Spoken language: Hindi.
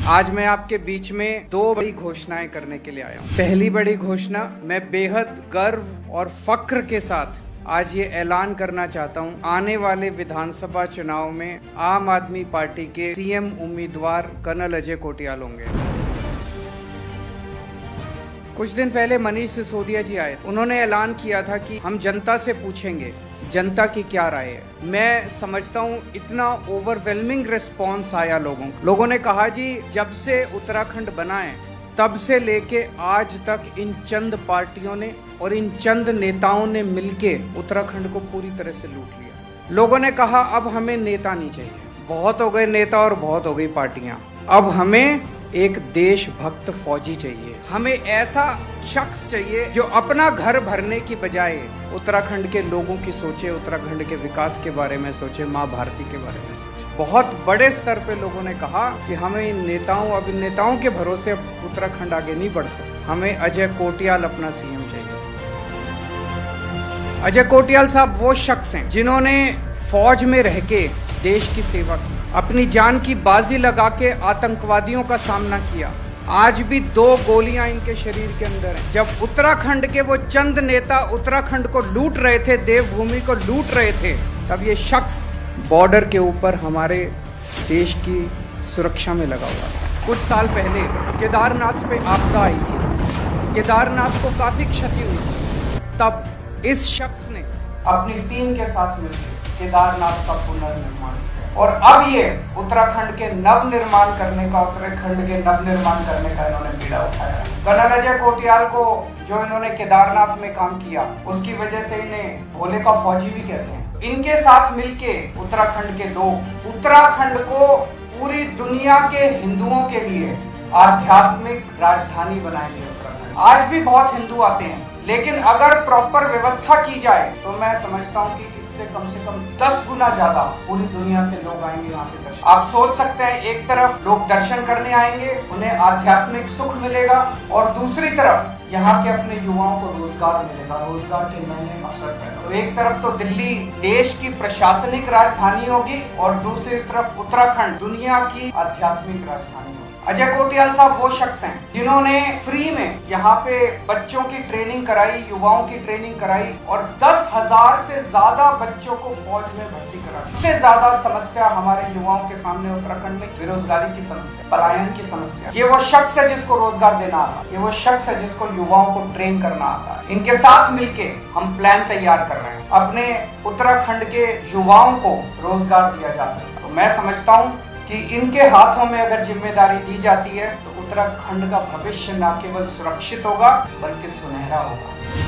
आज मैं आपके बीच में दो बड़ी घोषणाएं करने के लिए आया हूँ। पहली बड़ी घोषणा, मैं बेहद गर्व और फक्र के साथ आज ये ऐलान करना चाहता हूँ, आने वाले विधानसभा चुनाव में आम आदमी पार्टी के सीएम उम्मीदवार कर्नल अजय कोटियाल होंगे। कुछ दिन पहले मनीष सिसोदिया जी आए, उन्होंने ऐलान किया था कि हम जनता से पूछेंगे जनता की क्या राय है। मैं समझता हूँ इतना ओवरवेलमिंग रिस्पॉन्स आया लोगों ने कहा जी, जब से उत्तराखंड बना है तब से लेके आज तक इन चंद पार्टियों ने और इन चंद नेताओं ने मिलके उत्तराखंड को पूरी तरह से लूट लिया। लोगों ने कहा अब हमें नेता नहीं चाहिए, बहुत हो गए नेता और बहुत हो गई पार्टियां, अब हमें एक देशभक्त फौजी चाहिए। हमें ऐसा शख्स चाहिए जो अपना घर भरने की बजाय उत्तराखंड के लोगों की सोचे, उत्तराखंड के विकास के बारे में सोचे, माँ भारती के बारे में सोचे। बहुत बड़े स्तर पे लोगों ने कहा कि हमें इन नेताओं के भरोसे उत्तराखंड आगे नहीं बढ़ सकता, हमें अजय कोटियाल अपना सीएम चाहिए। अजय कोटियाल साहब वो शख्स हैं जिन्होंने फौज में रह के देश की सेवा की, अपनी जान की बाजी लगा के आतंकवादियों का सामना किया। आज भी 2 गोलियां इनके शरीर के अंदर हैं। जब उत्तराखंड के वो चंद नेता उत्तराखंड को लूट रहे थे, देवभूमि को लूट रहे थे, तब ये शख्स बॉर्डर के ऊपर हमारे देश की सुरक्षा में लगा हुआ था। कुछ साल पहले केदारनाथ पे आपदा आई थी, केदारनाथ को काफी क्षति हुई थी, तब इस शख्स ने अपनी टीम के साथ मिलकर केदारनाथ का पुनर्निर्माण किया और अब ये उत्तराखंड के नवनिर्माण करने का इन्होंने बीड़ा उठाया। कर्नल अजय कोटियाल को जो इन्होंने केदारनाथ में काम किया, उसकी वजह से इन्हें भोले का फौजी भी कहते हैं। इनके साथ मिलके उत्तराखंड के लोग उत्तराखंड को पूरी दुनिया के हिंदुओं के लिए आध्यात्मिक राजधानी बनाएंगे। उत्तराखंड आज भी बहुत हिंदू आते हैं, लेकिन अगर प्रॉपर व्यवस्था की जाए तो मैं समझता हूँ कि इससे कम से कम 10 गुना ज्यादा पूरी दुनिया से लोग आएंगे यहाँ पे दर्शन। आप सोच सकते हैं, एक तरफ लोग दर्शन करने आएंगे, उन्हें आध्यात्मिक सुख मिलेगा, और दूसरी तरफ यहाँ के अपने युवाओं को रोजगार मिलेगा, रोजगार के नए अवसर पैदा। तो एक तरफ तो दिल्ली देश की प्रशासनिक राजधानी होगी और दूसरी तरफ उत्तराखंड दुनिया की आध्यात्मिक राजधानी होगी। अजय कोटियाल साहब वो शख्स हैं जिन्होंने फ्री में यहाँ पे बच्चों की ट्रेनिंग कराई, युवाओं की ट्रेनिंग कराई और 10,000 से ज्यादा बच्चों को फौज में भर्ती कराई। सबसे ज्यादा समस्या हमारे युवाओं के सामने उत्तराखंड में बेरोजगारी की समस्या, पलायन की समस्या। ये वो शख्स है जिसको रोजगार देना आता है, ये वो शख्स है जिसको युवाओं को ट्रेन करना आता है। इनके साथ मिलके हम प्लान तैयार कर रहे हैं, अपने उत्तराखंड के युवाओं को रोजगार दिया जा सकता है। तो मैं समझता हूँ कि इनके हाथों में अगर जिम्मेदारी दी जाती है तो उत्तराखंड का भविष्य न केवल सुरक्षित होगा बल्कि सुनहरा होगा।